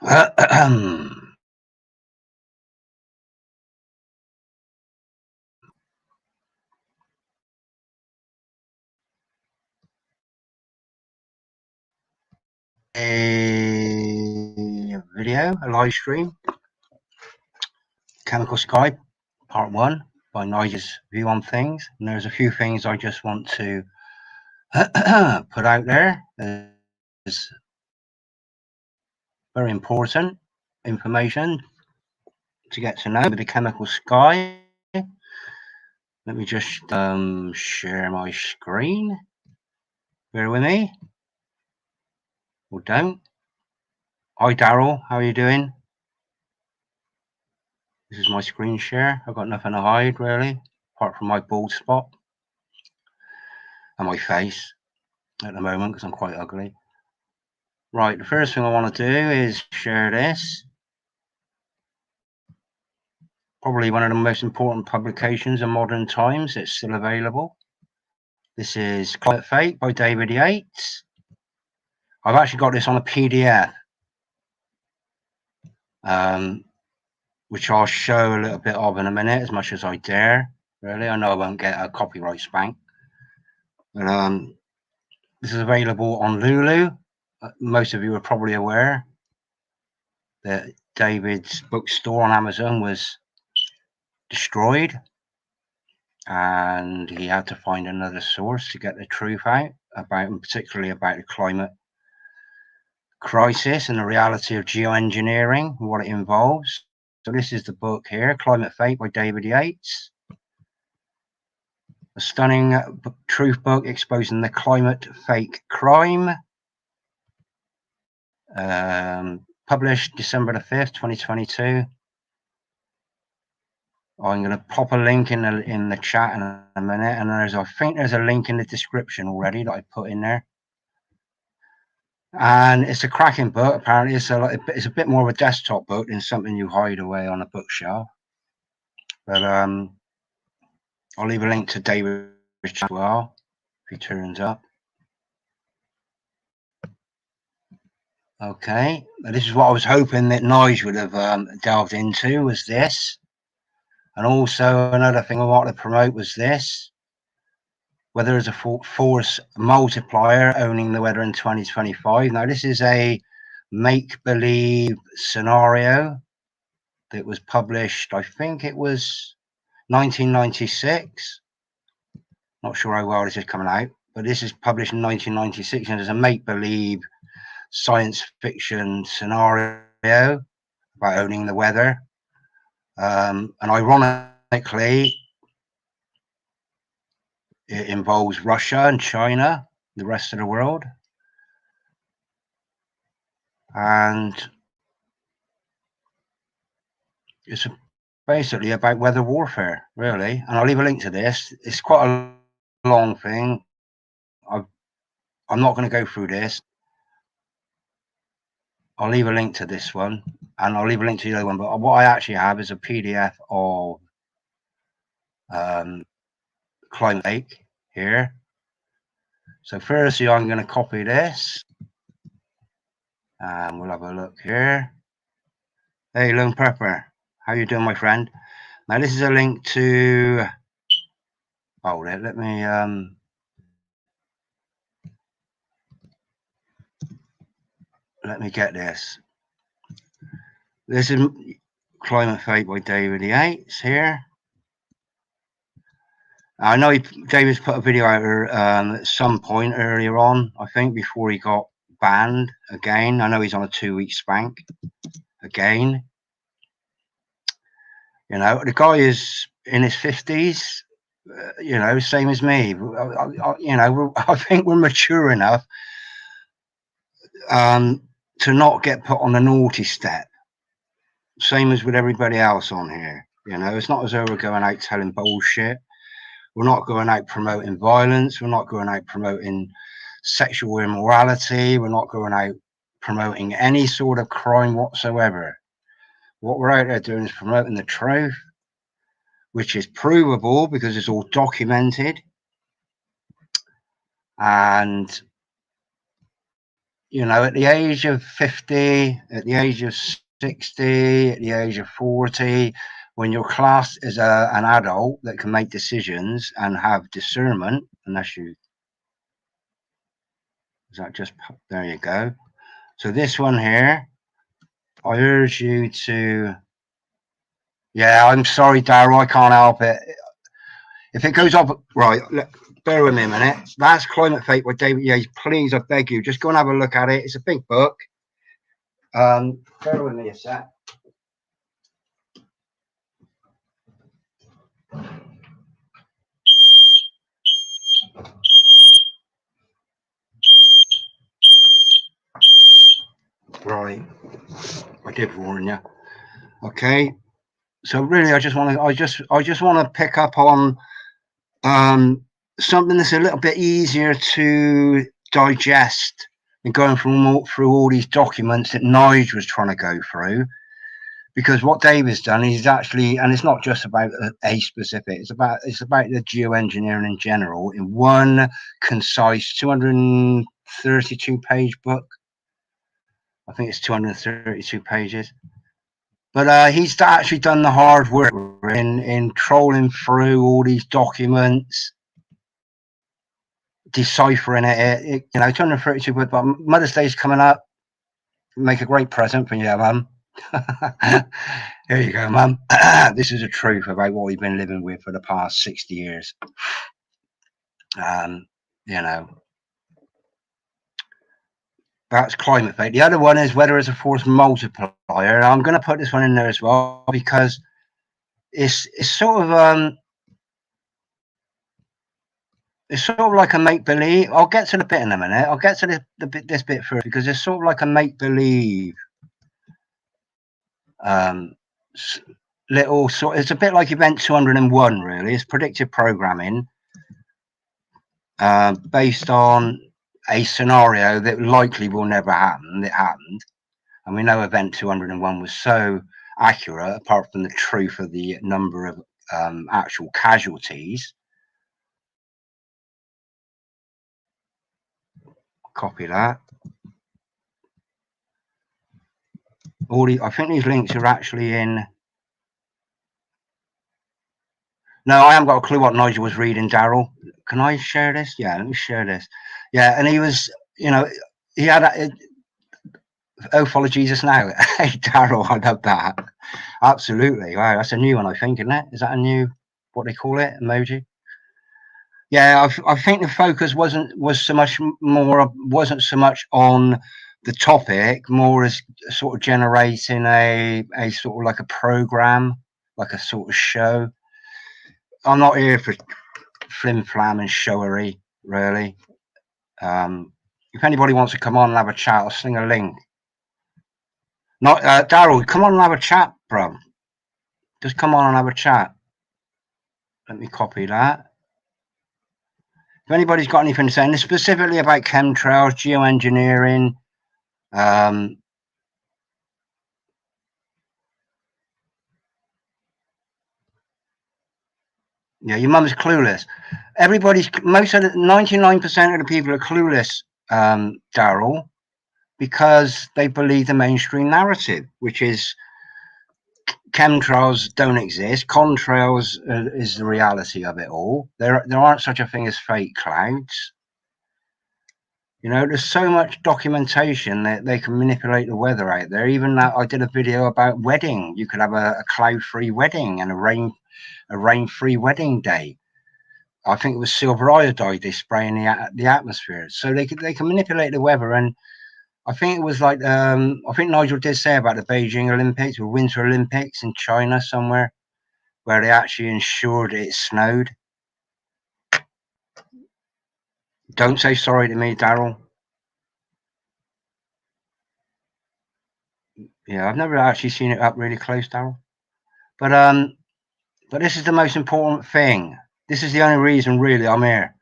A video, a live stream, Chemical Sky, part 1 by Nigel's view on things. And there's a few things I just want to put out there. There's very important information to get to know with the Chemical Sky. Let me just share my screen. Bear with me. Or don't. Hi Daryl, how are you doing? This is my screen share. I've got nothing to hide really, apart from my bald spot and my face at the moment because I'm quite ugly. Right, the first thing I want to do is share this. Probably one of the most important publications in modern times. It's still available. This is Climate Fake by David Yates. I've actually got this on a PDF, which I'll show a little bit of in a minute, as much as I dare. Really, I know I won't get a copyright spank. But this is available on Lulu. Most of you are probably aware that David's bookstore on Amazon was destroyed, and he had to find another source to get the truth out about, and particularly about the climate crisis and the reality of geoengineering and what it involves. So this is the book here, Climate Fake by David Yates. A stunning truth book exposing the climate fake crime. Published December the 5th, 2022. I'm going to pop a link in the chat in a minute, and I think there's a link in the description already that I put in there. And it's a cracking book. Apparently, it's a bit more of a desktop book than something you hide away on a bookshelf. But I'll leave a link to David's chat as well if he turns up. Okay, this is what I was hoping that Nige would have delved into, was this. And also another thing I wanted to promote was this. Whether there's a force multiplier owning the weather in 2025. Now, this is a make-believe scenario that was published, I think it was 1996. Not sure how well this is coming out, but this is published in 1996, and it's a make-believe science fiction scenario about owning the weather. And ironically, it involves Russia and China, the rest of the world. And it's basically about weather warfare, really. And I'll leave a link to this. It's quite a long thing. I'm not going to go through this. I'll leave a link to this one, and I'll leave a link to the other one. But what I actually have is a PDF of Climate Fake here. So firstly, I'm going to copy this, and we'll have a look here. Hey, Lone Pepper, how you doing, my friend? Now this is a link to. Oh, let me get this. This is Climate Fake by David Yates here. I know David's put a video out at some point earlier on, I think, before he got banned again. I know he's on a 2-week spank again. You know, the guy is in his 50s, you know, same as me. You know, I think we're mature enough to not get put on a naughty step. Same as with everybody else on here. You know, it's not as though we're going out telling bullshit. We're not going out promoting violence. We're not going out promoting sexual immorality. We're not going out promoting any sort of crime whatsoever. What we're out there doing is promoting the truth, which is provable because it's all documented. And, you know, at the age of 50, at the age of 60, at the age of 40, when you're classed as an adult that can make decisions and have discernment, unless you, is that just, there you go. So this one here, I urge you to, yeah, I'm sorry, Daryl, I can't help it. If it goes up, right, look, bear with me a minute. That's Climate Fate by David Yates. Please, I beg you, just go and have a look at it. It's a big book. Bear with me a sec. Right, I did warn you. Okay, so really, I just want to pick up on something that's a little bit easier to digest than going through all these documents that Nige was trying to go through. Because what David's done, he's actually, and it's not just about a specific, it's about the geoengineering in general in one concise 232 page book. I think it's 232 pages. But he's actually done the hard work in trolling through all these documents, deciphering it. You know, 232 books. But Mother's Day's coming up. Make a great present for your mum. Here you go, Mum. This is the truth about what we've been living with for the past 60 years. You know, that's Climate Fate. The other one is Weather as a Force Multiplier. I'm going to put this one in there as well because it's sort of it's sort of like a make-believe. I'll get to the bit in a minute. I'll get to this bit first because it's sort of like a make-believe little sort. It's a bit like Event 201, really. It's predictive programming based on a scenario that likely will never happen. It happened, and we know Event 201 was so accurate, apart from the truth of the number of actual casualties. Copy that. I think these links are actually in. No, I haven't got a clue what Nigel was reading, Daryl. Can I share this? Yeah, let me share this. Yeah, and he was, you know, he had. Oh, follow Jesus now. Hey, Daryl, I love that. Absolutely. Wow, that's a new one, I think, isn't it? Is that a new, what they call it, emoji? Yeah, I think the focus wasn't so much on the topic, more as sort of generating a sort of like a program, like a sort of show. I'm not here for flim flam and showery, really. If anybody wants to come on and have a chat, I'll sling a link. Not Daryl, come on and have a chat, bro. Just come on and have a chat. Let me copy that. If anybody's got anything to say, and specifically about chemtrails, geoengineering, yeah, your mum's clueless. Most of the 99% of the people are clueless, Daryl, because they believe the mainstream narrative, which is chemtrails don't exist. Contrails is the reality of it all. There aren't such a thing as fake clouds. You know, there's so much documentation that they can manipulate the weather out there. Even that, I did a video about wedding. You could have a cloud-free wedding and a rain-free wedding day. I think it was silver iodide they spray in the atmosphere, so they can manipulate the weather. And I think it was like I think Nigel did say about the Beijing Olympics or Winter Olympics in China somewhere, where they actually ensured it snowed. Don't say sorry to me, Daryl. Yeah, I've never actually seen it up really close, Daryl. But this is the most important thing. This is the only reason, really, I'm here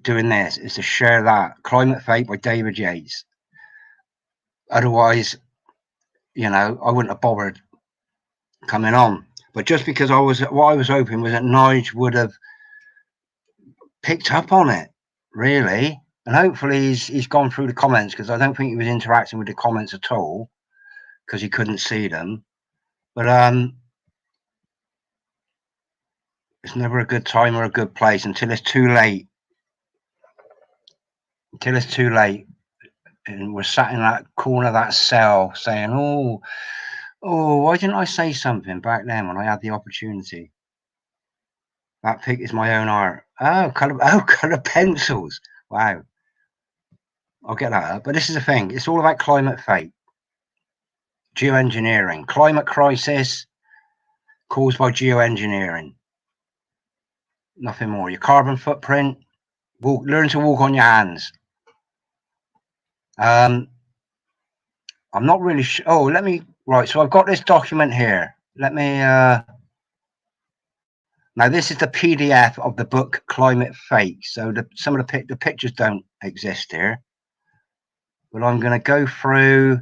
doing this, is to share that Climate Fate by David Yates. Otherwise, you know, I wouldn't have bothered coming on. But just because what I was hoping was that Nige would have picked up on it, really, and hopefully he's gone through the comments, because I don't think he was interacting with the comments at all because he couldn't see them. But it's never a good time or a good place until it's too late. Until it's too late, and we're sat in that corner of that cell saying, "Oh, why didn't I say something back then when I had the opportunity?" That pic is my own art. Oh, colour pencils. Wow. I'll get that up. But this is the thing. It's all about climate fate. Geoengineering. Climate crisis caused by geoengineering. Nothing more. Your carbon footprint. Learn to walk on your hands. I'm not really sure. Oh, let me. Right. So I've got this document here. Let me. Now this is the PDF of the book Climate Fate. So some of the pictures don't exist here. But I'm going to go through.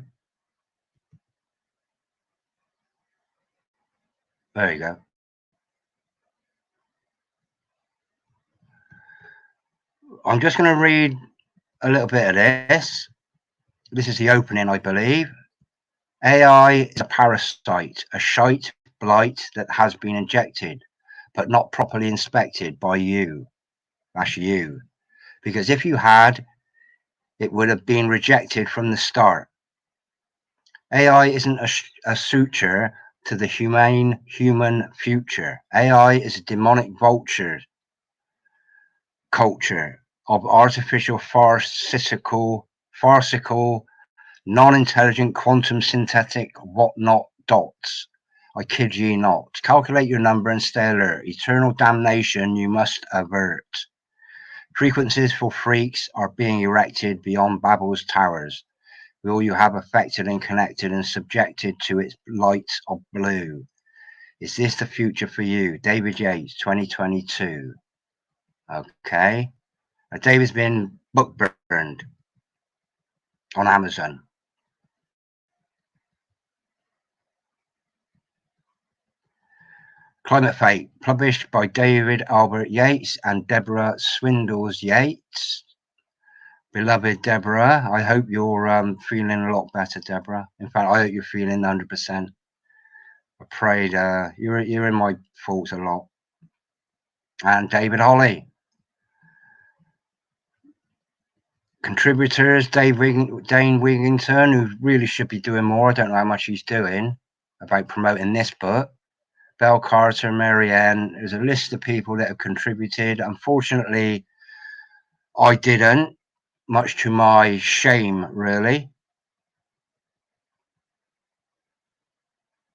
There you go. I'm just going to read a little bit of this. This is the opening, I believe. AI is a parasite, a shite blight that has been injected, but not properly inspected by you. That's you. Because if you had, it would have been rejected from the start. AI isn't a suture to the humane human future. AI is a demonic vulture culture of artificial farcical, non-intelligent, quantum synthetic, whatnot dots. I kid ye not. Calculate your number and stay alert. Eternal damnation you must avert. Frequencies for freaks are being erected beyond Babel's towers. Will you have affected and connected and subjected to its lights of blue? Is this the future for you? David Yates, 2022. Okay. David's been book burned on Amazon. Climate Fate, published by David Albert Yates and Deborah Swindles Yates. Beloved Deborah, I hope you're feeling a lot better, Deborah. In fact, I hope you're feeling 100%. I prayed you're in my thoughts a lot. And David Holly. Contributors, Dane Wigington, who really should be doing more. I don't know how much he's doing about promoting this book. Belle Carter, Marianne. There's a list of people that have contributed. Unfortunately, I didn't, much to my shame, really.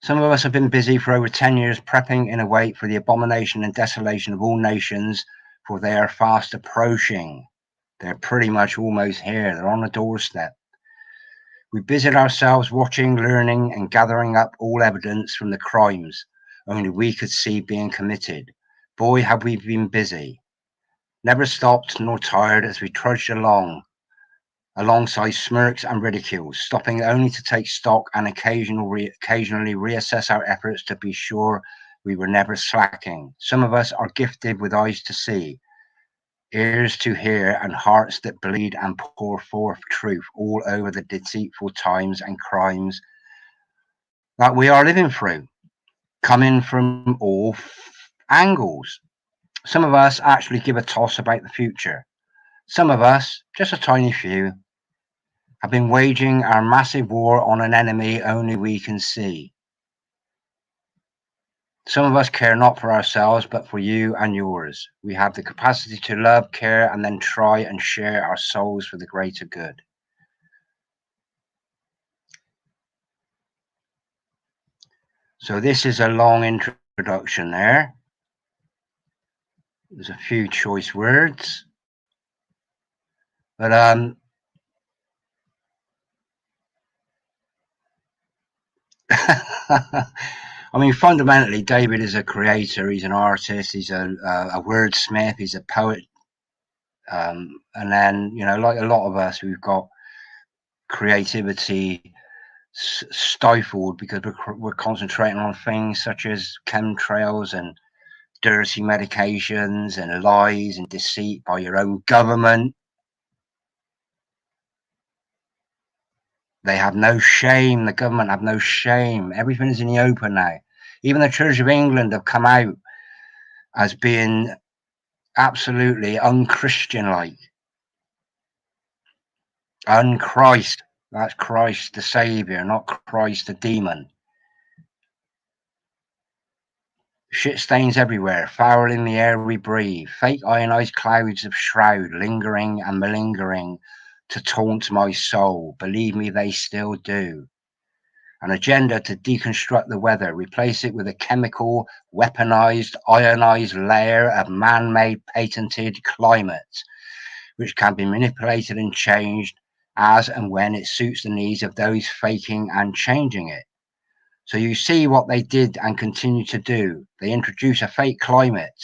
Some of us have been busy for over 10 years prepping in a way for the abomination and desolation of all nations, for they are fast approaching. They're pretty much almost here. They're on the doorstep. We busied ourselves watching, learning, and gathering up all evidence from the crimes only we could see being committed. Boy, have we been busy. Never stopped nor tired as we trudged alongside smirks and ridicules, stopping only to take stock and occasionally reassess our efforts to be sure we were never slacking. Some of us are gifted with eyes to see, ears to hear, and hearts that bleed and pour forth truth all over the deceitful times and crimes that we are living through, coming from all angles. Some of us actually give a toss about the future. Some of us, just a tiny few, have been waging our massive war on an enemy only we can see. Some of us care not for ourselves, but for you and yours. We have the capacity to love, care, and then try and share our souls for the greater good. So this is a long introduction there. There's a few choice words. But I mean, fundamentally, David is a creator. He's an artist. He's a wordsmith. He's a poet. And then, you know, like a lot of us, we've got creativity stifled because we're concentrating on things such as chemtrails and dirty medications and lies and deceit by your own government. They have no shame. The government have no shame. Everything is in the open now. Even the Church of England have come out as being absolutely unchristian-like. Unchrist. That's Christ the Saviour, not Christ the demon. Shit stains everywhere, foul in the air we breathe, fake ionized clouds of shroud lingering and malingering to taunt my soul. Believe me, they still do. An agenda to deconstruct the weather, replace it with a chemical, weaponized, ionized layer of man-made patented climate, which can be manipulated and changed as and when it suits the needs of those faking and changing it. So you see what they did and continue to do. They introduce a fake climate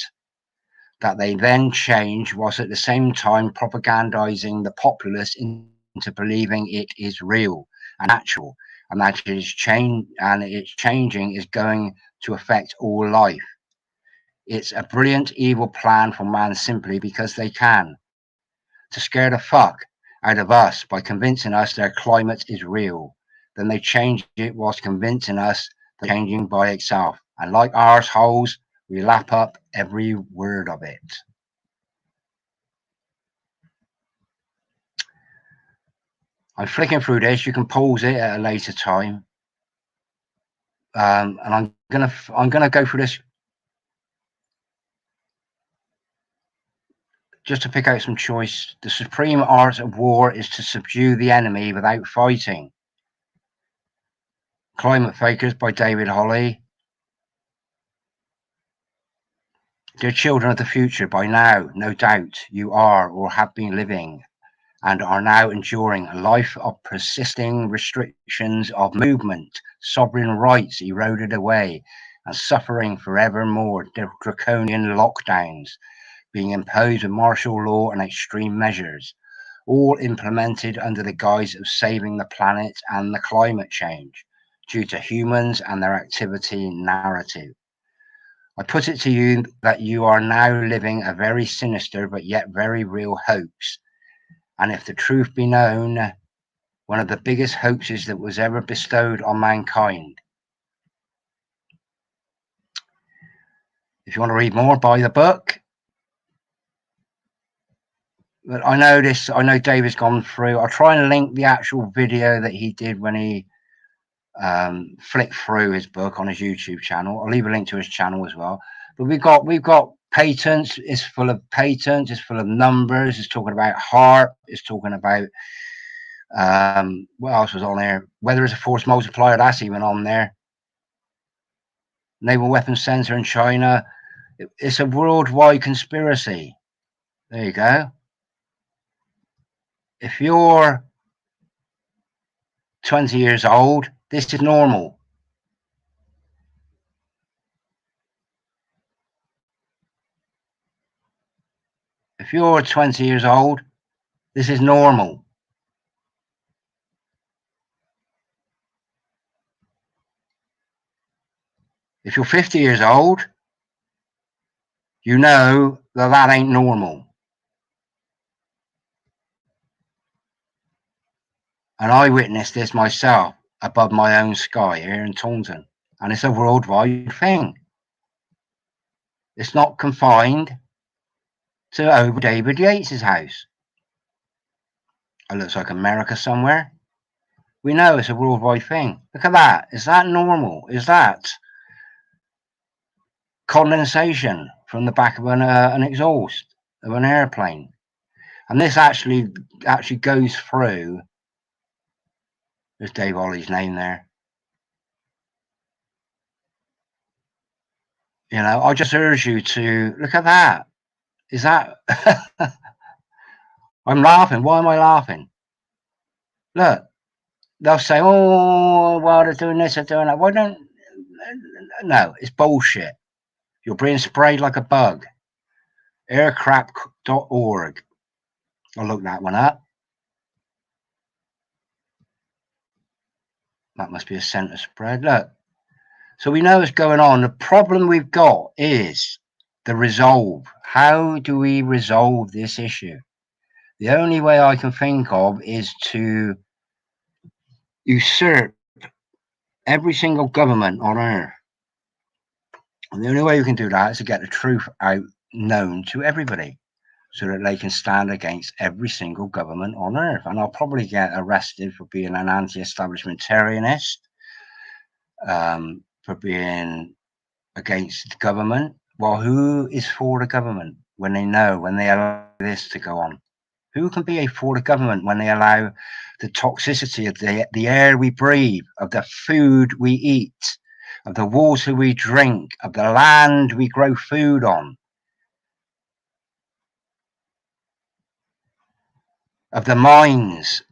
that they then change, whilst at the same time propagandizing the populace into believing it is real and actual, and that it is its changing is going to affect all life. It's a brilliant evil plan for man simply because they can, to scare the fuck out of us by convincing us their climate is real. Then they change it whilst convincing us they're changing by itself. And like arseholes, we lap up every word of it. I'm flicking through this. You can pause it at a later time. And I'm gonna go through this just to pick out some choice. The supreme art of war is to subdue the enemy without fighting. Climate Fakers by David Holly. Dear children of the future, by now, no doubt, you are or have been living and are now enduring a life of persisting restrictions of movement, sovereign rights eroded away, and suffering forevermore draconian lockdowns being imposed with martial law and extreme measures, all implemented under the guise of saving the planet and the climate change due to humans and their activity narrative. I put it to you that you are now living a very sinister but yet very real hoax. And if the truth be known, one of the biggest hoaxes that was ever bestowed on mankind. If you want to read more, buy the book. But I know David's gone through. I'll try and link the actual video that he did when he flicked through his book on his YouTube channel. I'll leave a link to his channel as well. But we've got patents. It's full of patents. It's full of numbers. It's talking about HARP. It's talking about what else was on there? Weather is a force multiplier. That's even on there. Naval weapons center in China. It's a worldwide conspiracy. There you go. If you're 20 years old, this is normal. If you're 20 years old, this is normal. If you're 50 years old, you know that that ain't normal. And I witnessed this myself above my own sky here in Taunton. And it's a worldwide thing. It's not confined to over David Yates' house. It looks like America somewhere. We know it's a worldwide thing. Look at that. Is that normal? Is that condensation from the back of an exhaust of an airplane? And this actually goes through. There's Dave Ollie's name there. You know, I just urge you to look at that. Is that? I'm laughing. Why am I laughing? Look, they'll say, "Oh, well, they're doing this, they're doing that." Why don't? No, it's bullshit. You're being sprayed like a bug. Aircrap.org. I'll look that one up. That must be a center spread. Look. So we know what's going on. The problem we've got is the resolve. How do we resolve this issue? The only way I can think of is to usurp every single government on earth. And the only way you can do that is to get the truth out, known to everybody, so that they can stand against every single government on earth. And I'll probably get arrested for being an anti-establishmentarianist, for being against the government. Well, who is for the government when they allow this to go on? Who can be for the government when they allow the toxicity of the air we breathe, of the food we eat, of the water we drink, of the land we grow food on, of the minds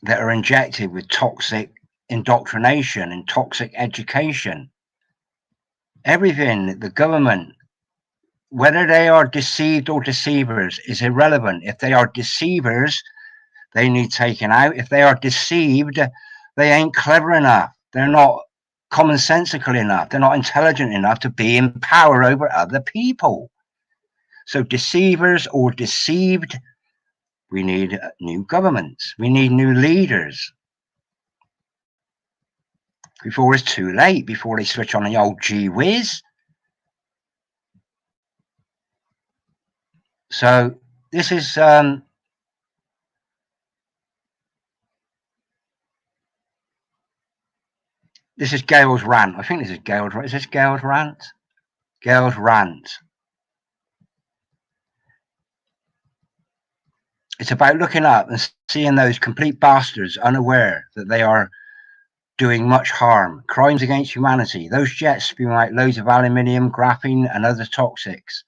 that are injected with toxic indoctrination and toxic education? Everything, the government, whether they are deceived or deceivers, is irrelevant. If they are deceivers, they need taken out. If they are deceived, they ain't clever enough. They're not commonsensical enough. They're not intelligent enough to be in power over other people. So deceivers or deceived, we need new governments. We need new leaders before it's too late, before they switch on the old gee whiz. So this is Gail's rant. I think this is Gail's. Is this Gail's rant? Gail's rant. It's about looking up and seeing those complete bastards unaware that they are doing much harm, crimes against humanity. Those jets spewing out loads of aluminium, graphene, and other toxics.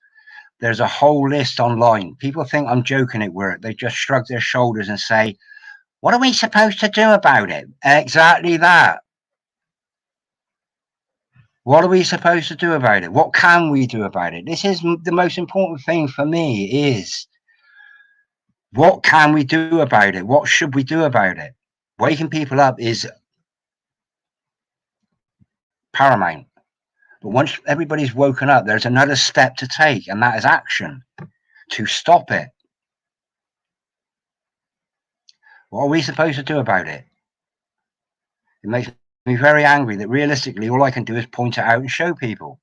There's a whole list online. People think I'm joking at work. They just shrug their shoulders and say, "What are we supposed to do about it?" Exactly that. What are we supposed to do about it? What can we do about it? This is the most important thing for me, is what can we do about it? What should we do about it? Waking people up is paramount. But once everybody's woken up, there's another step to take, and that is action to stop it. What are we supposed to do about it? It makes me very angry that realistically all I can do is point it out and show people.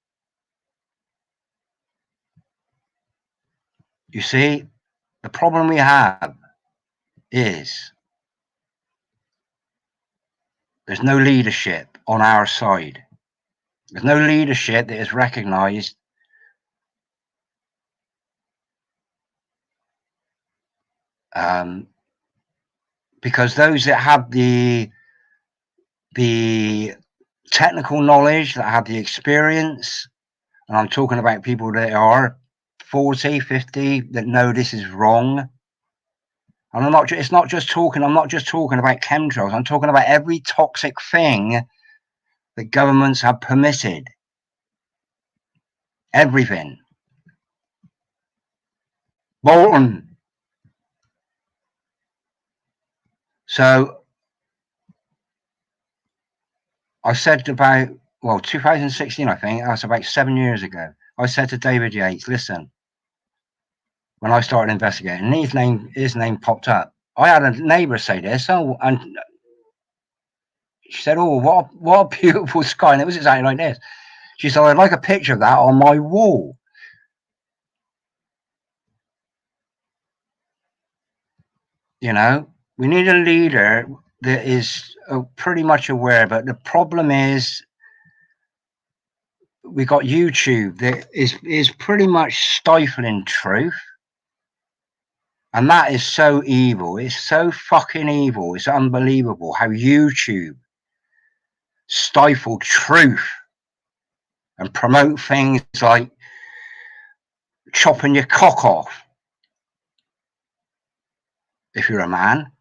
You see, the problem we have is there's no leadership on our side. There's no leadership that is recognized because those that have the technical knowledge, that have the experience, and I'm talking about people that are 40, 50, that know this is wrong. And I'm not just talking about chemtrails. I'm talking about every toxic thing that governments have permitted. Everything. Bolton. So I said about, 2016, I think, that's about 7 years ago. I said to David Yates, listen, when I started investigating, his name popped up. I had a neighbor say this, and she said, "Oh, what a beautiful sky." And it was exactly like this. She said, "I'd like a picture of that on my wall." You know, we need a leader that is pretty much aware, but the problem is we got YouTube that is pretty much stifling truth. And that is so evil. It's so fucking evil. It's unbelievable how YouTube stifle truth and promote things like chopping your cock off if you're a man.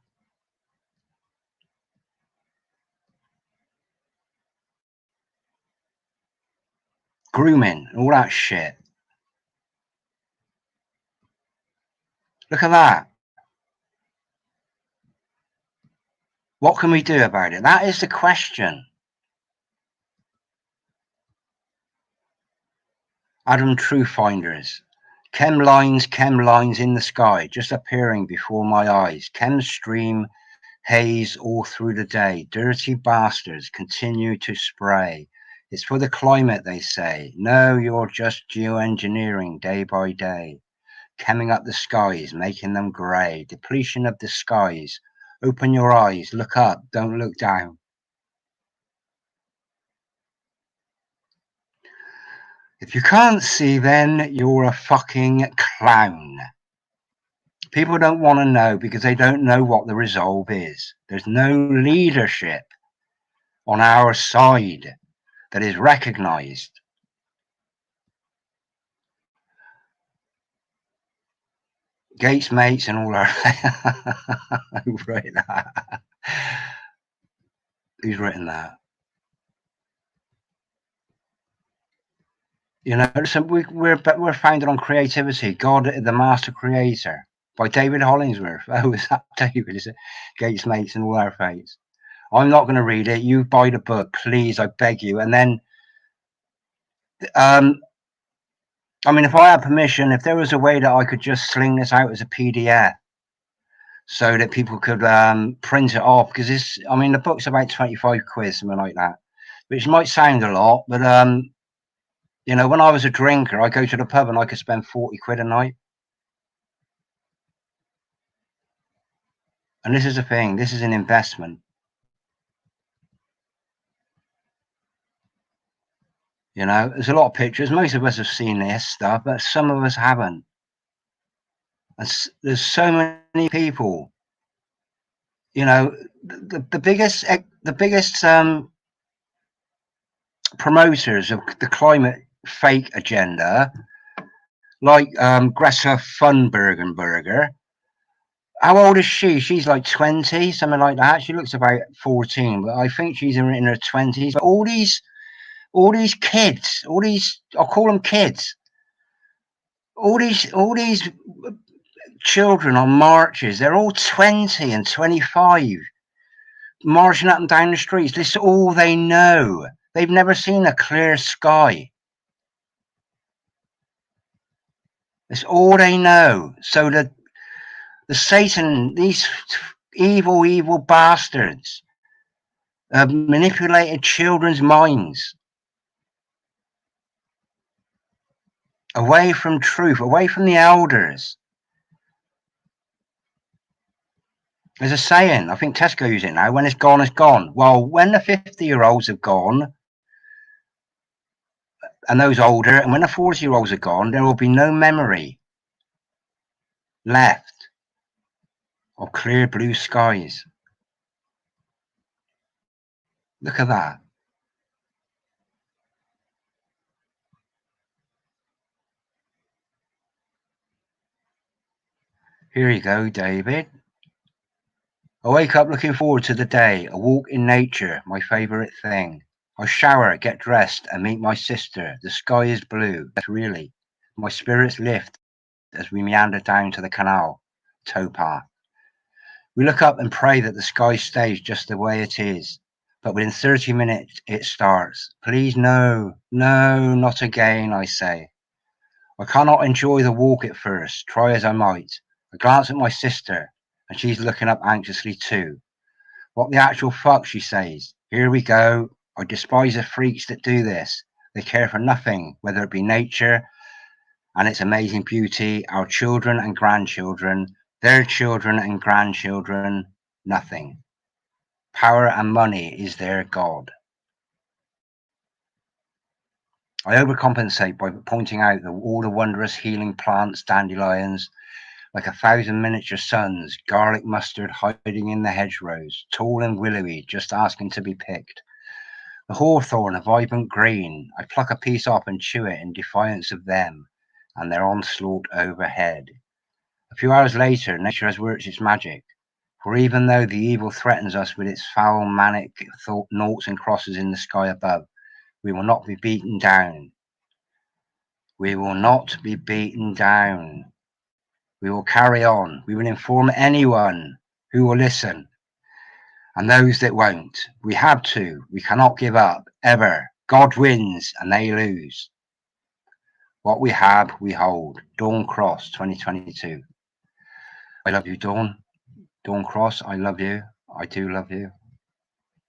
Grooming, all that shit. Look at that. What can we do about it? That is the question. Adam Truefinders. Chem lines in the sky, just appearing before my eyes. Chem stream haze all through the day. Dirty bastards continue to spray. It's for the climate, they say. No, you're just geoengineering day by day. Chemming up the skies, making them grey. Depletion of the skies. Open your eyes, look up, don't look down. If you can't see, then you're a fucking clown. People don't want to know because they don't know what the resolve is. There's no leadership on our side that is recognized. Gates, mates, and all our. Who's written that? Who's written that? You know, so we're founded on creativity. God, the master creator, by David Hollingsworth. Oh, is that David? Is it Gates, mates, and all our fates? I'm not going to read it. You buy the book, please. I beg you. And then, I mean, if I had permission, if there was a way that I could just sling this out as a PDF, so that people could print it off, because this, I mean, the book's about 25 quid, something like that, which might sound a lot, but you know, when I was a drinker, I go to the pub and I could spend 40 quid a night. And this is the thing, this is an investment. You know, there's a lot of pictures. Most of us have seen this stuff, but some of us haven't. And there's so many people. You know, the biggest promoters of the climate fake agenda, like Greta Thunberg. How old is she? She's like 20, something like that. She looks about 14, but I think she's in her 20s. But all these kids, I'll call them kids. All these children on marches, they're all 20 and 25, marching up and down the streets. This is all they know. They've never seen a clear sky. It's all they know. So the Satan, these evil bastards, have manipulated children's minds away from truth, away from the elders. There's a saying, I think Tesco use it now, when it's gone, it's gone. Well, when the 50-year-olds have gone, and those older, and when the 40-year-olds are gone, there will be no memory left of clear blue skies. Look at that. Here you go, David. I wake up looking forward to the day, a walk in nature, my favourite thing. I shower, get dressed, and meet my sister. The sky is blue, that's really. My spirits lift as we meander down to the canal, towpath. We look up and pray that the sky stays just the way it is. But within 30 minutes it starts. Please no, no, not again, I say. I cannot enjoy the walk at first, try as I might. I glance at my sister, and she's looking up anxiously too. What the actual fuck, she says. Here we go. I despise the freaks that do this. They care for nothing, whether it be nature and its amazing beauty, our children and grandchildren, their children and grandchildren, nothing. Power and money is their god. I overcompensate by pointing out all the wondrous healing plants, dandelions, like 1,000 miniature suns, garlic mustard hiding in the hedgerows, tall and willowy, just asking to be picked. The hawthorn, a vibrant green. I pluck a piece off and chew it in defiance of them and their onslaught overhead. A few hours later, nature has worked its magic. For even though the evil threatens us with its foul, manic noughts and crosses in the sky above, we will not be beaten down. We will not be beaten down. We will carry on. We will inform anyone who will listen, and those that won't. We have to. We cannot give up, ever. God wins, and they lose. What we have, we hold. Dawn Cross, 2022. I love you, Dawn. Dawn Cross, I love you. I do love you.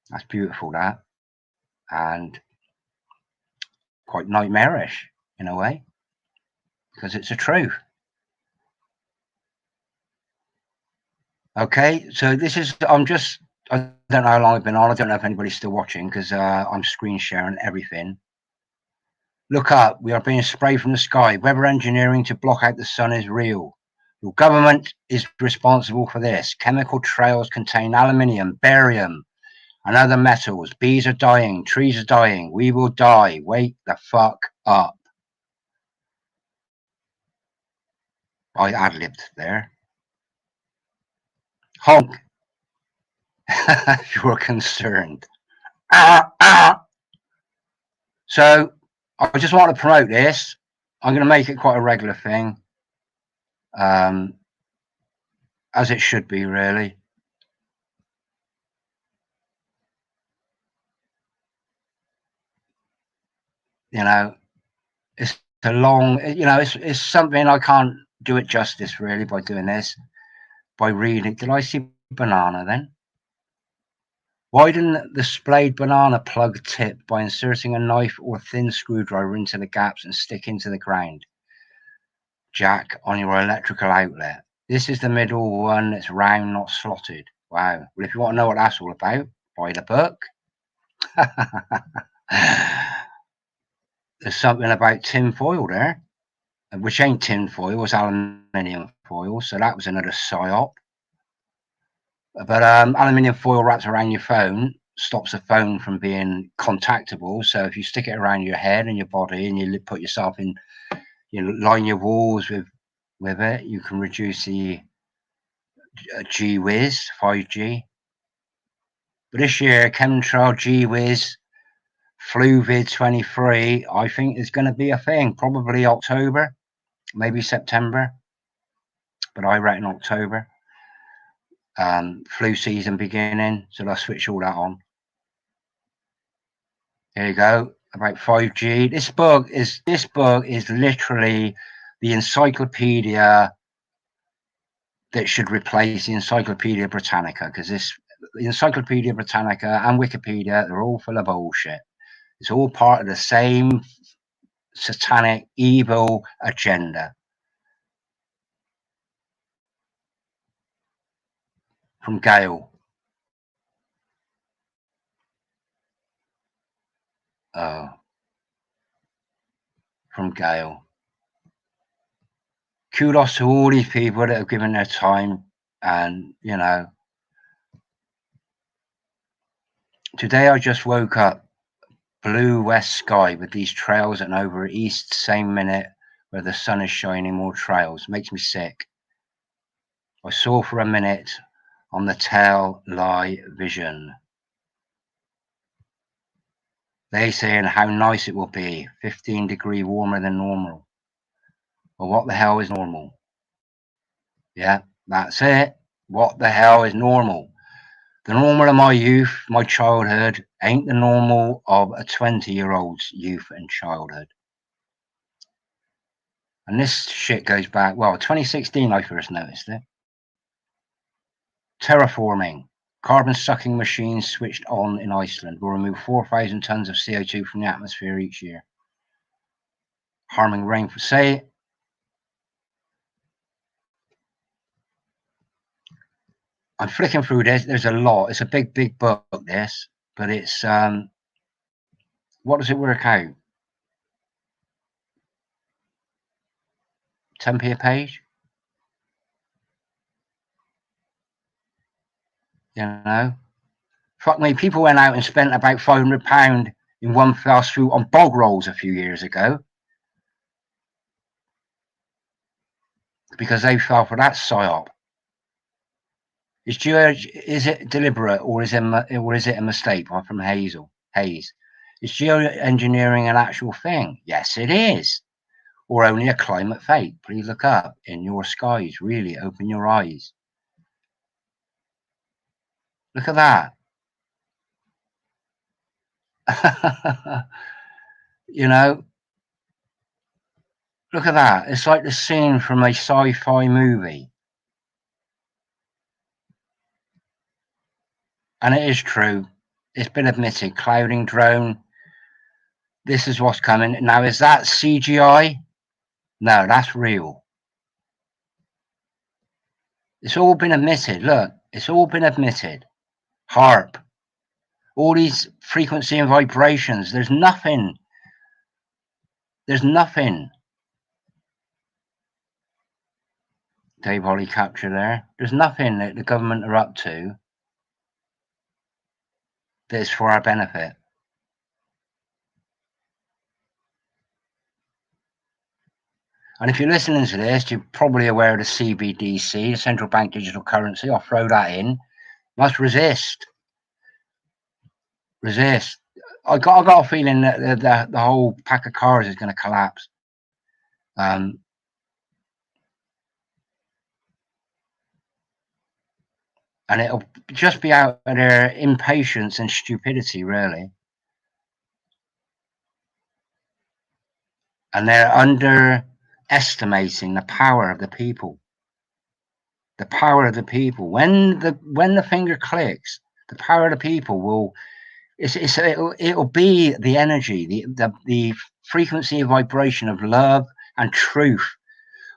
That's beautiful, that. And quite nightmarish in a way, because it's the truth. Okay, so this is, I don't know how long I've been on. I don't know if anybody's still watching, because I'm screen sharing everything. Look up, we are being sprayed from the sky. Weather engineering to block out the sun is real. Your government is responsible for this. Chemical trails contain aluminium, barium, and other metals. Bees are dying, trees are dying, we will die. Wake the fuck up. I ad-libbed there. Honk. If you're concerned. So I just want to promote this. I'm going to make it quite a regular thing, as it should be, really. You know, it's a long, you know, it's something I can't do it justice, really, by doing this, by reading. Did I see banana then? Why didn't the splayed banana plug tip by inserting a knife or thin screwdriver into the gaps and stick into the ground jack on your electrical outlet? This is the middle one that's round, not slotted. Wow. Well, if you want to know what that's all about, buy the book. There's something about tin foil there, which ain't tin foil, it's aluminium foil. So that was another psyop. But aluminium foil wrapped around your phone stops the phone from being contactable. So if you stick it around your head and your body, and you put yourself in, you know, line your walls with it, you can reduce the GeoWiz 5G. But this year, CHEMTRAIL GeoWiz FluVid 23, I think is going to be a thing. Probably October, maybe September, but I reckon October. Flu season beginning, so they'll switch all that on. There you go, about 5G. This book is literally the encyclopedia that should replace the Encyclopedia Britannica, because the Encyclopedia Britannica and Wikipedia, they're all full of bullshit. It's all part of the same satanic, evil agenda. From Gail. Oh. From Gail. Kudos to all these people that have given their time, and, you know, today I just woke up, blue west sky with these trails, and over east, same minute, where the sun is shining, more trails. Makes me sick. I saw for a minute on the tail lie vision. They saying how nice it will be, 15-degree warmer than normal. Well, what the hell is normal? Yeah, that's it. What the hell is normal? The normal of my youth, my childhood, ain't the normal of a 20-year-old's youth and childhood. And this shit goes back, well, 2016 I first noticed it. Terraforming. Carbon-sucking machines switched on in Iceland will remove 4,000 tons of CO2 from the atmosphere each year. Harming rainfall. Say, I'm flicking through this. There's a lot. It's a big, big book, this. But it's, what does it work out? 10p a page? You know? Fuck me, people went out and spent about £500 in one fell swoop on bog rolls a few years ago, because they fell for that psyop. Is it deliberate, or is it a mistake from Hayes? Is geoengineering an actual thing? Yes, it is. Or only a climate fake? Please look up in your skies. Really open your eyes. Look at that. You know, look at that. It's like the scene from a sci-fi movie. And it is true. It's been admitted. Clouding drone. This is what's coming. Now, is that CGI? No, that's real. It's all been admitted. Look, it's all been admitted. HARP. All these frequency and vibrations. There's nothing. There's nothing. Dave Ollie capture there. There's nothing that the government are up to that is for our benefit. And if you're listening to this, you're probably aware of the CBDC, the central bank digital currency. I'll throw that in. Must resist. Resist. I got a feeling that the whole pack of cards is going to collapse. And it'll just be out of their impatience and stupidity, really. And they're underestimating the power of the people. The power of the people. When the finger clicks, the power of the people will. It'll be the energy, the frequency and vibration of love and truth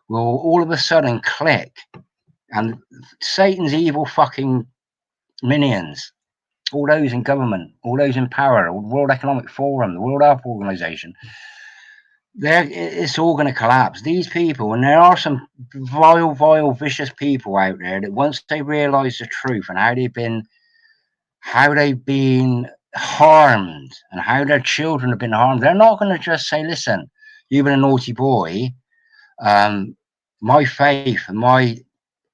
will all of a sudden click, and Satan's evil fucking minions, all those in government, all those in power, the World Economic Forum, the World Health Organization, it's all going to collapse. These people, and there are some vile, vicious people out there that once they realize the truth and how they've been harmed and how their children have been harmed, they're not going to just say, listen, you've been a naughty boy, my faith and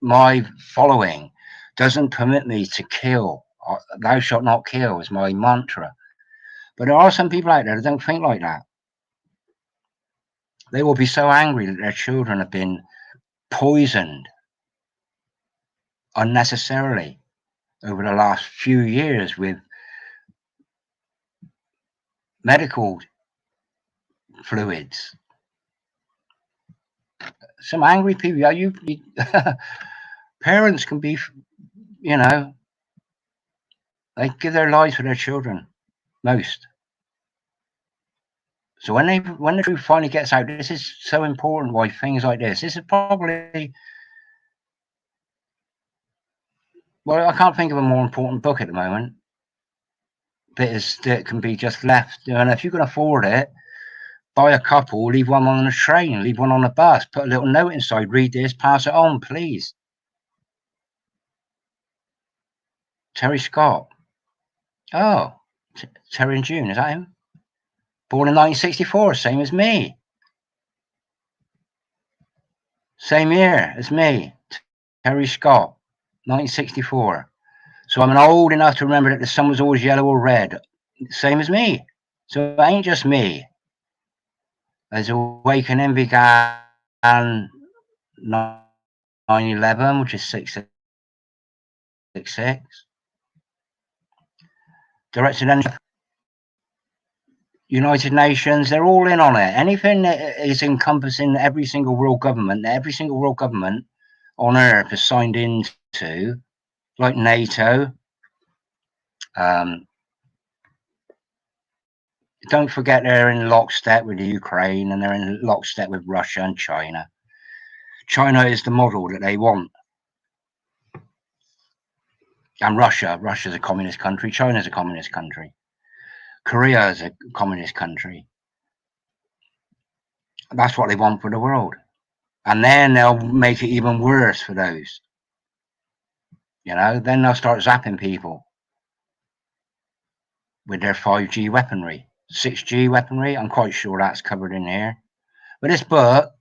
my following doesn't permit me to kill. Thou shalt not kill is my mantra. But there are some people out there that don't think like that. They will be so angry that their children have been poisoned unnecessarily over the last few years with medical fluids. Some angry people. You parents can be, they give their lives for their children, most. So when the truth finally gets out, this is so important. Why things like this? This is probably, well, I can't think of a more important book at the moment that can be just left. And if you can afford it, buy a couple, leave one on a train, leave one on a bus, put a little note inside, read this, pass it on, please. Terry Scott. Oh, Terry and June, is that him? Born in 1964, same as me. Same year as me, Terry Scott, 1964. So I'm old enough to remember that the sun was always yellow or red, same as me. So it ain't just me. As awakening began 9/11, which is 666. Directed United Nations, they're all in on it. Anything that is encompassing every single world government on earth is signed into, like NATO. Don't forget they're in lockstep with the Ukraine, and they're in lockstep with Russia and China. China is the model that they want. And Russia's a communist country. China's a communist country. Korea is a communist country. That's what they want for the world. And then they'll make it even worse for those. Then they'll start zapping people with their 5G weaponry, 6G weaponry. I'm quite sure that's covered in here. But this book,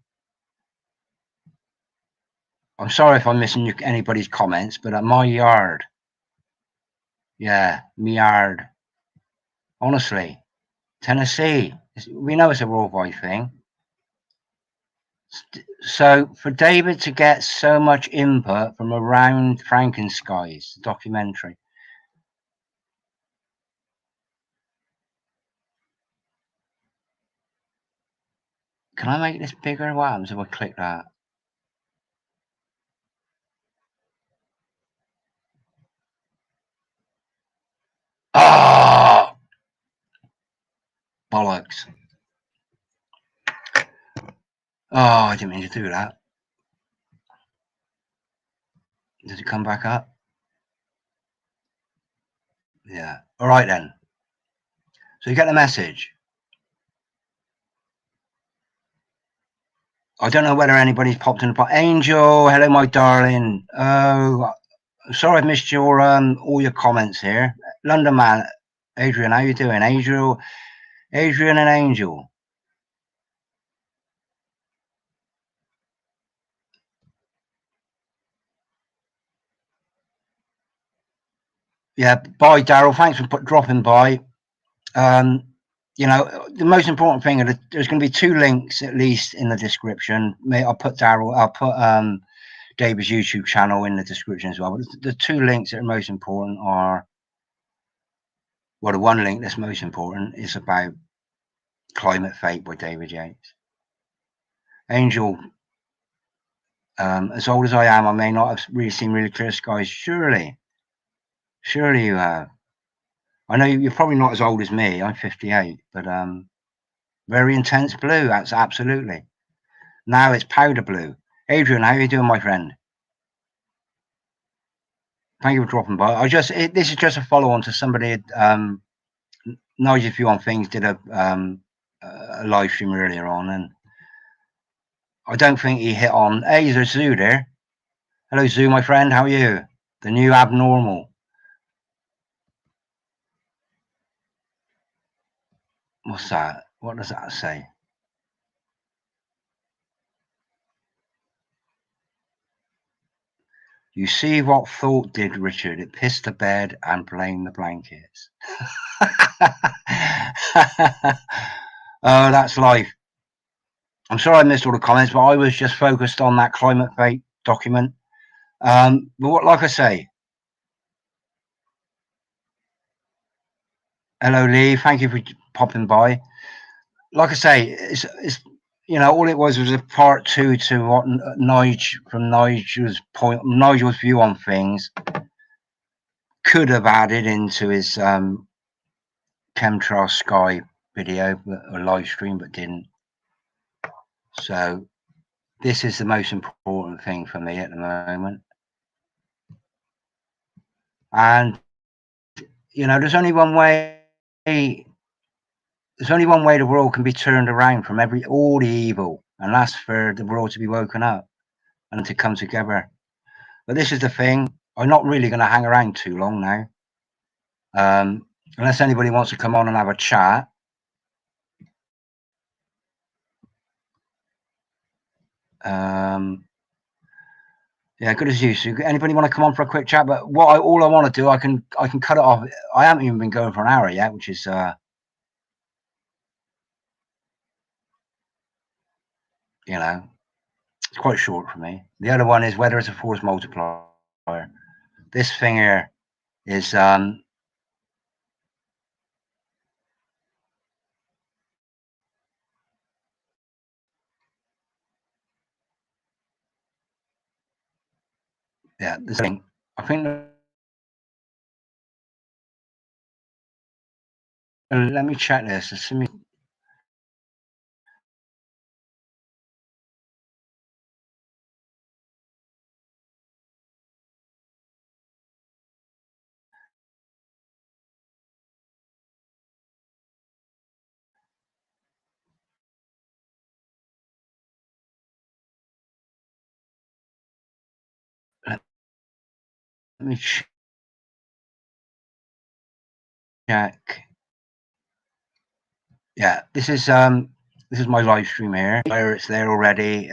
I'm sorry if I'm missing anybody's comments, but at my yard, me yard, honestly, Tennessee, we know it's a worldwide thing. So for David to get so much input from around Frankenskies, the documentary, can I make this bigger? What happens if I click that? bollocks. Oh, I didn't mean to do that. Does it come back up? Yeah. All right then. So you get the message. I don't know whether anybody's popped in the pot. Angel, hello, my darling. Oh, sorry I've missed your all your comments here. London man, Adrian, how you doing? Adrian and Angel. Yeah, bye, Daryl. Thanks for dropping by. You know, the most important thing, there's going to be 2 links at least in the description. I'll put David's YouTube channel in the description as well. But the 2 links that are most important are, well, the one link that's most important is about Climate Fate by David Yates. Angel, as old as I am, I may not have really seen really clear skies. Surely you have. I know you're probably not as old as me. I'm 58, but very intense blue. That's absolutely. Now it's powder blue. Adrian, how are you doing, my friend? Thank you for dropping by. This is just a follow on to somebody. Nigel's View on Things did a live stream earlier on, and I don't think he hit on. Hey, there's Zoo there. Hello, Zoo, my friend. How are you? The new abnormal. What's that? What does that say? You see what thought did, Richard? It pissed the bed and blamed the blankets. Oh, that's life. I'm sorry I missed all the comments, but I was just focused on that Climate Fate document. But like I say, hello Lee, thank you for popping by. Like I say, it's you know, all it was a part 2 to what Nigel's view on things. Could have added into his chemtrail sky video or live stream, but didn't. So this is the most important thing for me at the moment. And you know, there's only one way the world can be turned around from all the evil, and that's for the world to be woken up and to come together. But this is the thing, I'm not really going to hang around too long now, unless anybody wants to come on and have a chat. Yeah, good as you. So anybody want to come on for a quick chat? But all I want to do, I can cut it off. I haven't even been going for an hour yet, which is you know, it's quite short for me. The other one is whether it's a force multiplier. This thing here is yeah, this thing. I think let me check this. Let me check. Yeah, this is my live stream here. It's there already.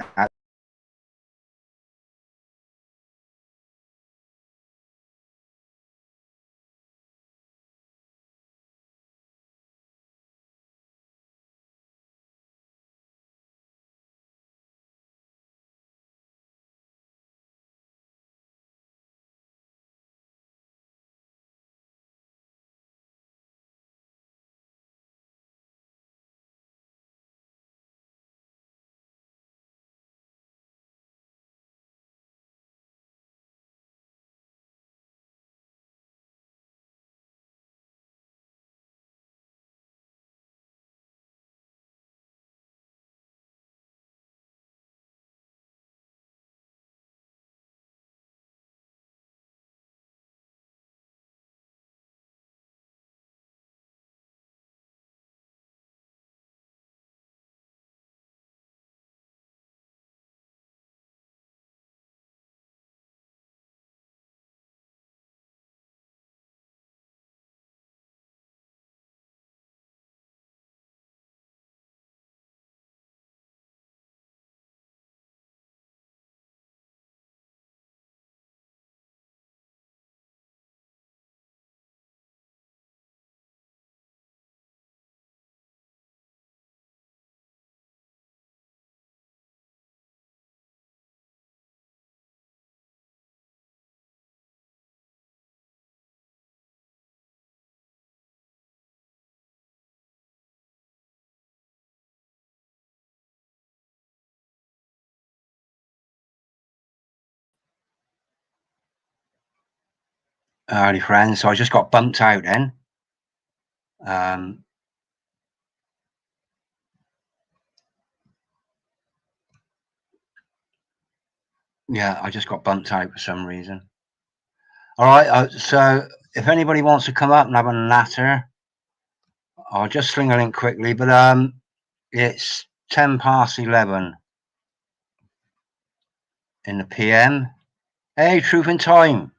Howdy friends, so I just got bumped out then. Yeah, I just got bumped out for some reason. All right, so if anybody wants to come up and have a natter, I'll just sling a link quickly, but it's 11 in the PM. Hey, Truth in Time.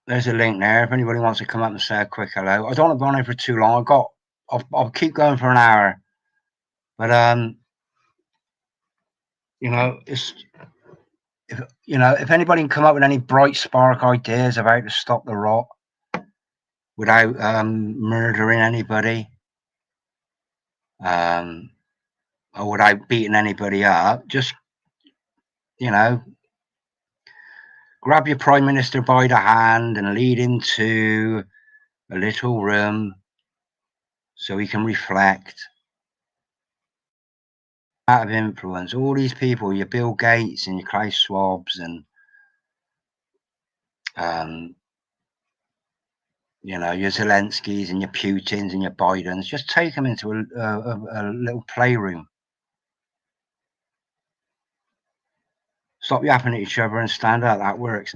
There's a link there. If anybody wants to come up and say a quick hello. I don't want to be on here for too long. I'll keep going for an hour. But you know, if anybody can come up with any bright spark ideas of how to stop the rot without murdering anybody, or without beating anybody up, just, grab your Prime Minister by the hand and lead him to a little room so he can reflect. Out of influence, all these people, your Bill Gates and your Klaus Schwabs and your Zelenskys and your Putins and your Bidens, just take them into a little playroom. Stop yapping at each other and stand up. That works.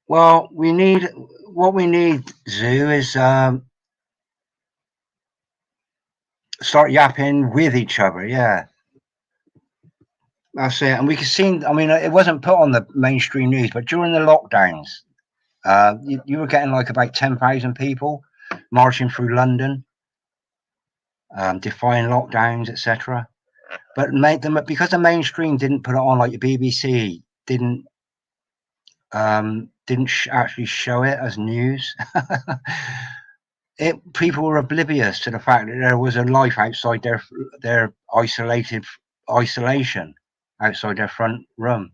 Well, what we need, Zoo, is start yapping with each other. Yeah, that's it. And we can see, I mean, it wasn't put on the mainstream news, but during the lockdowns, you were getting like about 10,000 people marching through London, defying lockdowns, etc. But made them, because the mainstream didn't put it on, like the BBC didn't actually show it as news. People were oblivious to the fact that there was a life outside their isolation outside their front room.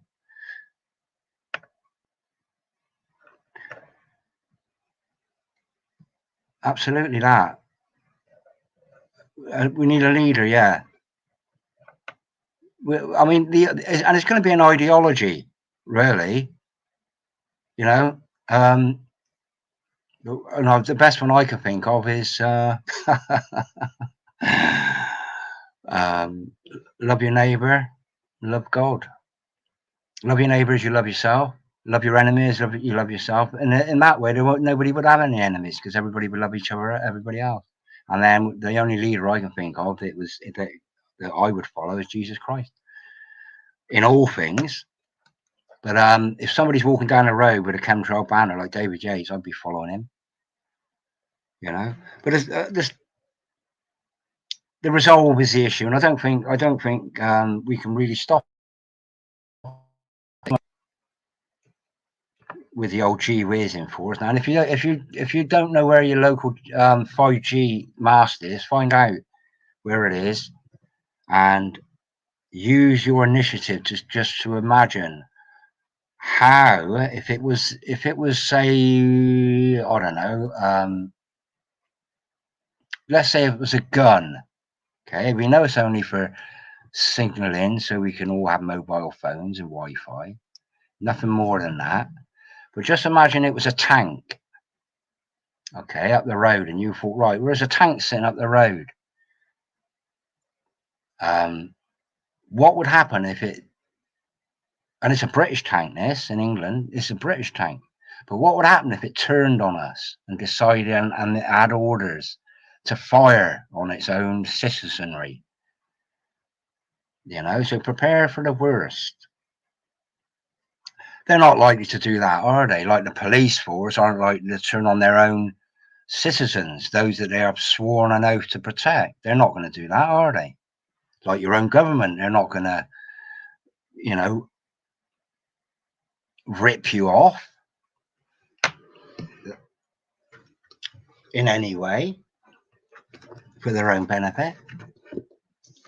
Absolutely that. We need a leader, yeah. I mean, and it's going to be an ideology, really. And the best one I can think of is love your neighbor, love God. Love your neighbor as you love yourself. Love your enemies, you love yourself. And in that way, nobody would have any enemies, because everybody would love each other, everybody else. And then the only leader I can think of that I would follow is Jesus Christ in all things. But if somebody's walking down the road with a chemtrail banner like David Yates, I'd be following him. But the resolve is the issue, and I don't think we can really stop with the old gee whiz in force now. And if you don't know where your local 5G mast is, find out where it is and use your initiative just to imagine how, if it was say, I don't know, let's say it was a gun. Okay, we know it's only for signaling, so we can all have mobile phones and Wi-Fi, nothing more than that. But just imagine it was a tank, okay, up the road, and you thought, right, where's a tank sitting up the road? What would happen if it, and it's a British tank, this, in England, it's a British tank, but what would happen if it turned on us and decided and it had orders to fire on its own citizenry? So prepare for the worst. They're not likely to do that, are they? Like the police force aren't likely to turn on their own citizens, those that they have sworn an oath to protect. They're not going to do that, are they? Like your own government, they're not going to, rip you off in any way for their own benefit.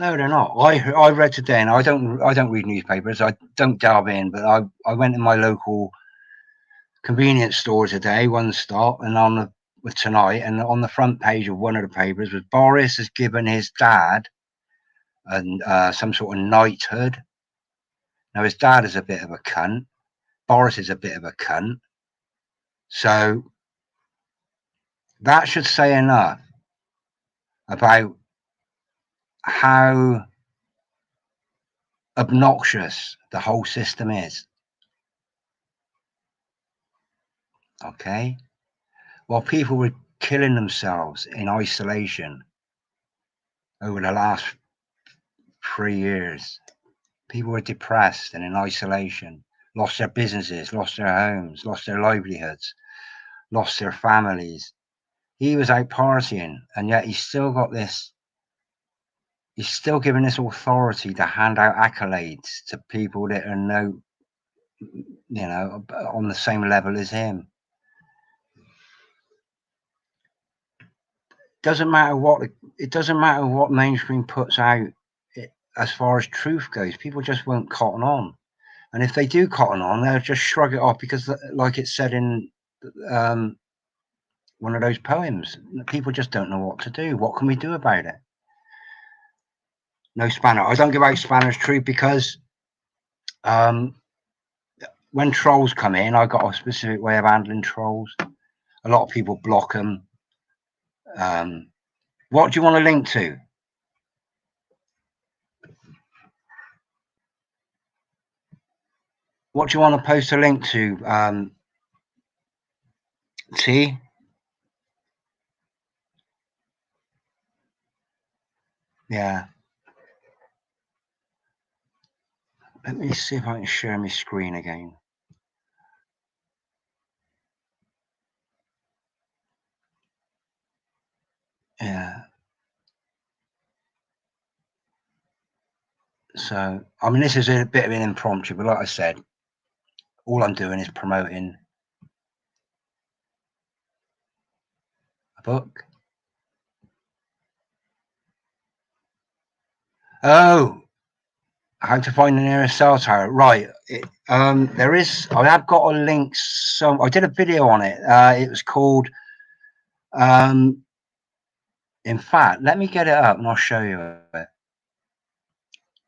No, they're not. I read today, and I don't read newspapers. I don't delve in, but I went in my local convenience store today, One Stop, and tonight, and on the front page of one of the papers was Boris has given his dad and some sort of knighthood Now his dad is a bit of a cunt. Boris is a bit of a cunt. So that should say enough about how obnoxious the whole system is. Okay? While people were killing themselves in isolation over the last 3 years, people were depressed and in isolation, lost their businesses, lost their homes, lost their livelihoods, lost their families. He was out partying, and yet he's still got this, he's still given this authority to hand out accolades to people that are on the same level as him. Doesn't matter what it doesn't matter what mainstream puts out as far as truth goes. People just won't cotton on, and if they do cotton on, they'll just shrug it off because, like it said in one of those poems, people just don't know what to do. What can we do about it? No spanner. I don't give out spanners, truth, because when trolls come in, I got a specific way of handling trolls. A lot of people block them. What do you want to link to? What do you want to post a link to? T? Yeah. Let me see if I can share my screen again. Yeah. So, I mean, this is a bit of an impromptu, but like I said, all I'm doing is promoting a book. Oh, how to find the nearest cell tower. Right. There is, I have got a link. I did a video on it. It was called, in fact, let me get it up and I'll show you it.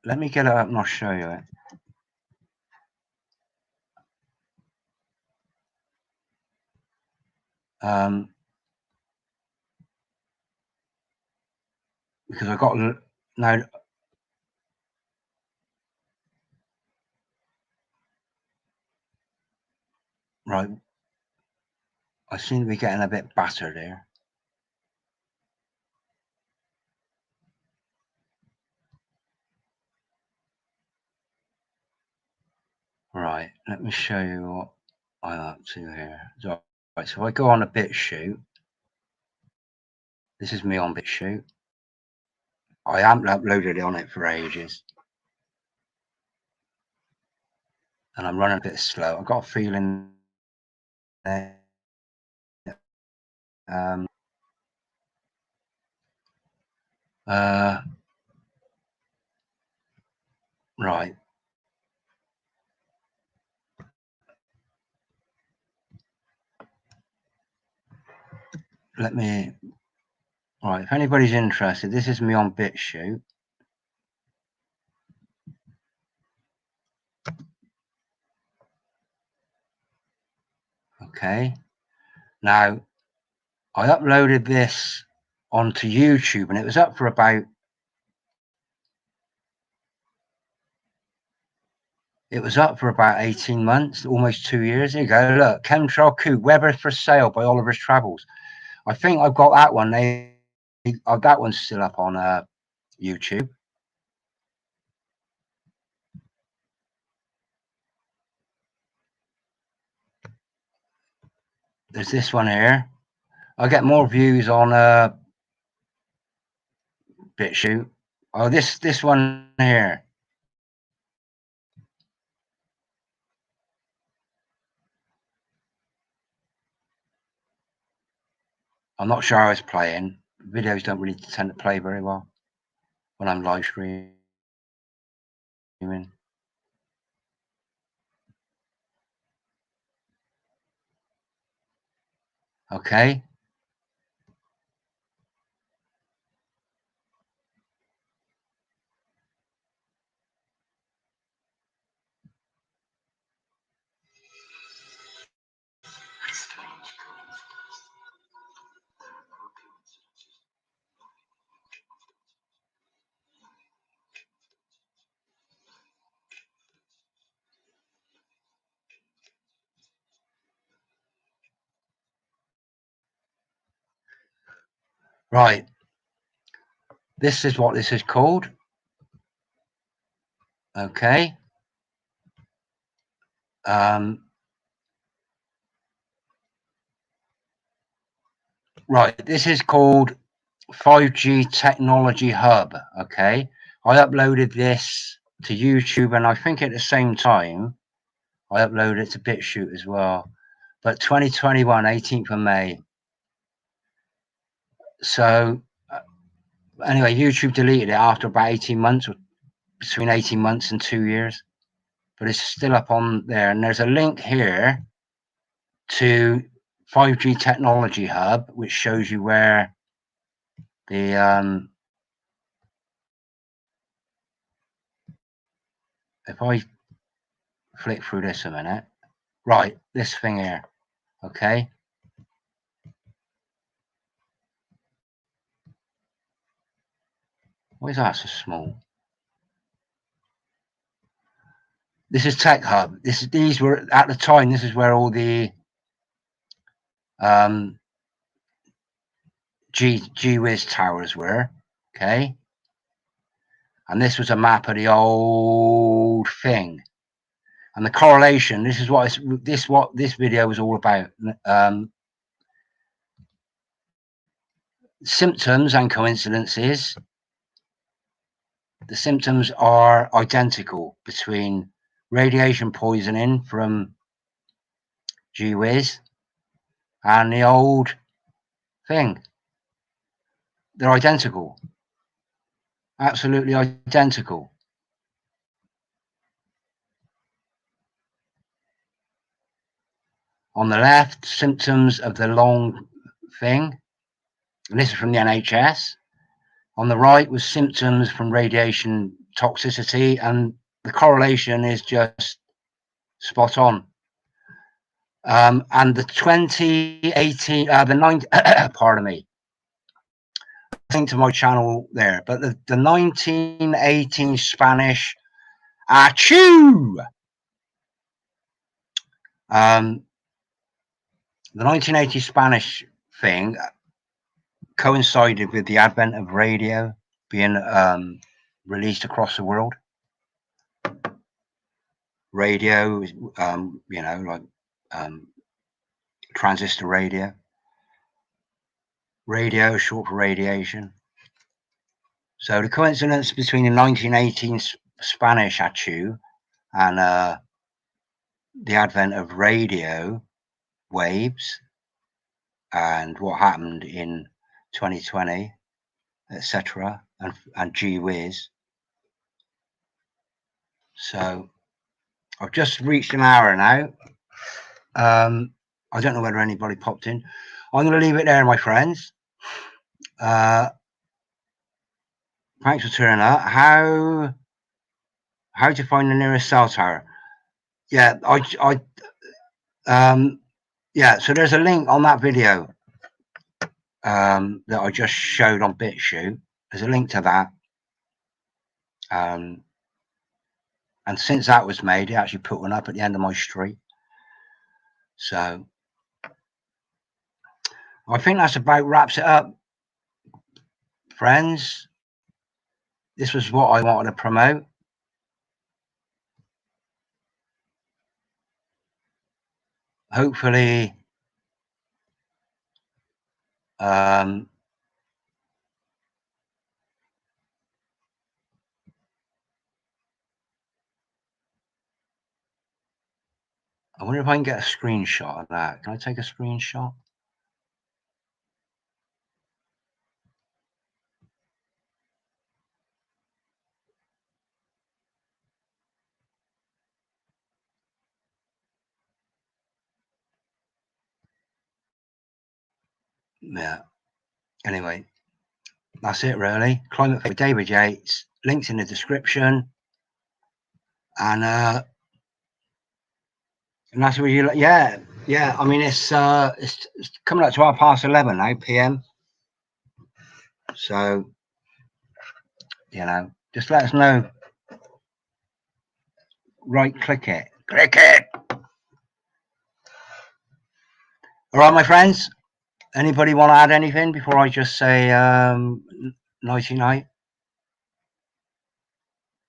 Let me get it up and I'll show you it. Because I got now. Right, I seem to be getting a bit battered here. Right, let me show you what I'm up to here. So, right, so I go on a BitChute. This is me on BitChute. I haven't uploaded it on it for ages. And I'm running a bit slow. I've got a feeling that right. Let me, right, if anybody's interested, this is me on BitChute. Okay. Now, I uploaded this onto YouTube and it was up for about, it was up for about 18 months, almost 2 years. There you go. Look, Chemtrail KOOK, Weather for Sale by Oliver's Travels. I think I've got that one. That one's still up on YouTube. There's this one here. I get more views on BitChute. Oh, this one here. I'm not sure how it's playing. Videos don't really tend to play very well when I'm live streaming. Okay. Right, this is what this is called. Okay. Right, this is called 5G Technology Hub. Okay, I uploaded this to YouTube, and I think at the same time I uploaded it to BitChute as well. But 2021, 18th of May. So anyway, YouTube deleted it after about 18 months, or between 18 months and 2 years. But it's still up on there, and there's a link here to 5G Technology Hub, which shows you where the if I flick through this a minute, right, this thing here, okay. Why is that so small? This is Tech Hub. These were at the time. This is where all the GeoWiz towers were. Okay, and this was a map of the old thing. And the correlation. This is what this video was all about. Symptoms and coincidences. The symptoms are identical between radiation poisoning from GeoWiz and the old thing. They're identical, absolutely identical. On the left, symptoms of the long thing, and this is from the NHS. On the right was symptoms from radiation toxicity, and the correlation is just spot on. And the 2018, pardon me, listening to my channel there, but the 1918 Spanish achoo, the 1980 Spanish thing coincided with the advent of radio being released across the world. Radio, you know, like transistor radio. Radio, short for radiation. So the coincidence between the 1918 Spanish achoo and the advent of radio waves and what happened in 2020, etc., and GeoWiz. So I've just reached an hour now. I don't know whether anybody popped in. I'm going to leave it there, my friends. Thanks for turning up. How to find the nearest cell tower? Yeah, yeah. So there's a link on that video that I just showed on BitChute. There's a link to that. And since that was made, they actually put one up at the end of my street. So I think that's about wraps it up, friends. This was what I wanted to promote. Hopefully, I wonder if I can get a screenshot of that. Can I take a screenshot? Yeah. Anyway, that's it really. Climate with David Yates. Links in the description. And that's where you. Yeah. I mean, it's coming up to 11:30 now PM. So you know, just let us know. Right, click it. All right, my friends. Anybody want to add anything before I just say nighty night?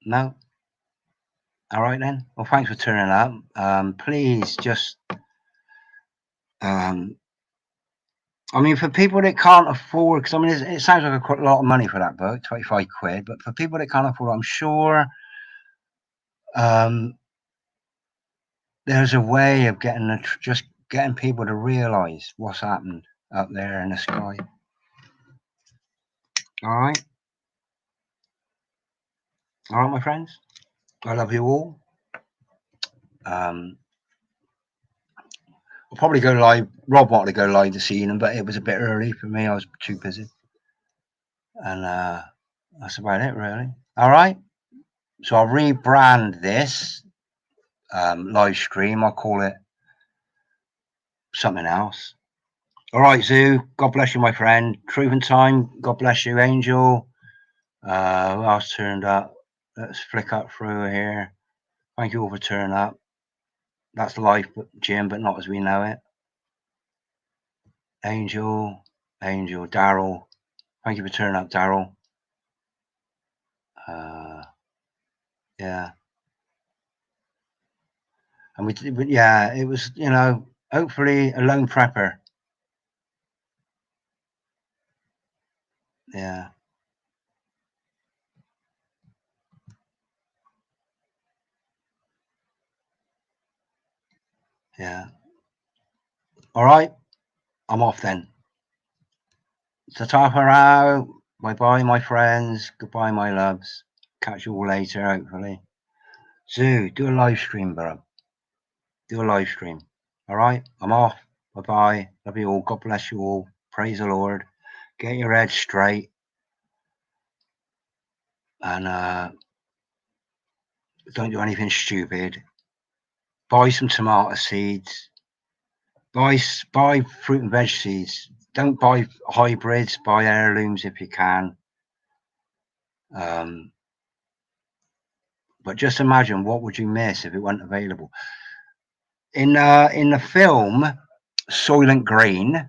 No? All right then. Well, thanks for turning up. Please just, I mean, for people that can't afford, because I mean, it sounds like a lot of money for that book, 25 quid, but for people that can't afford, I'm sure there's a way of getting just getting people to realize what's happened up there in the sky. All right, my friends. I love you all. I'll probably go live. Rob wanted to go live this evening, but it was a bit early for me. I was too busy, and that's about it, really. All right. So I'll rebrand this live stream. I'll call it something else. All right, Zoo. God bless you, my friend. Truth and Time. God bless you, Angel. Who else turned up? Let's flick up through here. Thank you all for turning up. That's life, Jim, but not as we know it. Angel, Daryl. Thank you for turning up, Daryl. Yeah. And we did, yeah, it was, you know, hopefully a lone prepper. Yeah. Yeah. All right. I'm off then. Ta-ta, bye-bye, my friends. Goodbye, my loves. Catch you all later, hopefully. Zoo, do a live stream, bro. Do a live stream. All right. I'm off. Bye-bye. Love you all. God bless you all. Praise the Lord. Get your head straight. And don't do anything stupid. Buy some tomato seeds. Buy fruit and veg seeds. Don't buy hybrids. Buy heirlooms if you can. But just imagine what would you miss if it weren't available. In the film Soylent Green,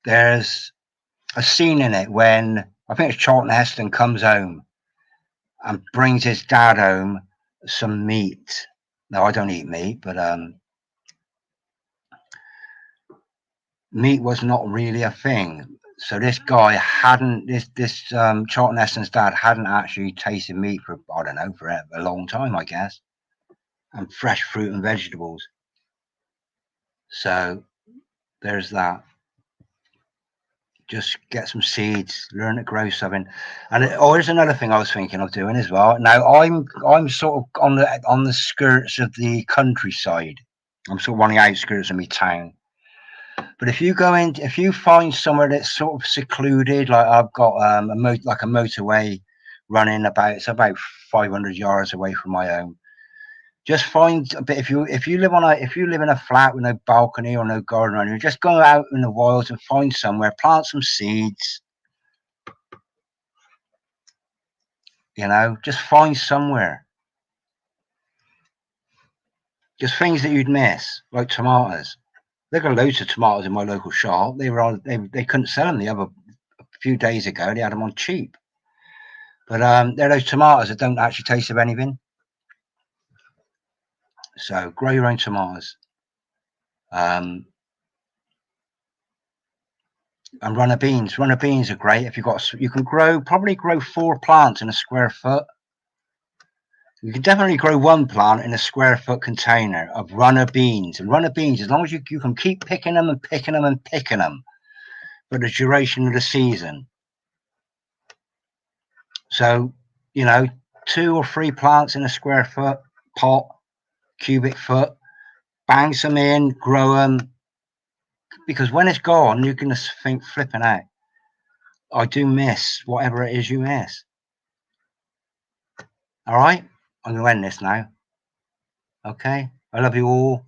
there's a scene in it when I think it's Charlton Heston comes home and brings his dad home some meat. Now I don't eat meat, but meat was not really a thing. So this guy hadn't this Charlton Heston's dad hadn't actually tasted meat for, I don't know, for a long time, I guess, and fresh fruit and vegetables. So there's that. Just get some seeds, learn to grow something. And here's another thing I was thinking of doing as well. Now I'm sort of on the skirts of the countryside. I'm sort of on the outskirts of my town. But if you go in, if you find somewhere that's sort of secluded, like I've got like a motorway running about, it's about 500 yards away from my home. Just find a bit. If you live in a flat with no balcony or no garden around you, just go out in the wilds and find somewhere, plant some seeds. You know, just find somewhere. Just things that you'd miss, like tomatoes. They got loads of tomatoes in my local shop. They couldn't sell them the other a few days ago. They had them on cheap. But they're those tomatoes that don't actually taste of anything. So grow your own tomatoes. And runner beans. Runner beans are great if you can probably grow 4 plants in a square foot. You can definitely grow 1 plant in a square foot container of runner beans. And runner beans, as long as you can keep picking them and picking them and picking them for the duration of the season. So, you know, 2 or 3 plants in a square foot pot, cubic foot, bang some in, grow them. Because when it's gone, you're going to think flipping out. I do miss whatever it is you miss. All right, I'm going to end this now. Okay, I love you all.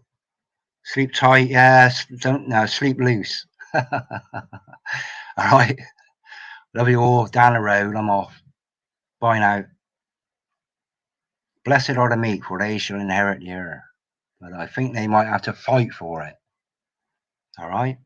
Sleep tight, yeah. Sleep loose. All right, love you all. Down the road, I'm off. Bye now. Blessed are the meek, for they shall inherit the earth. But I think they might have to fight for it. All right.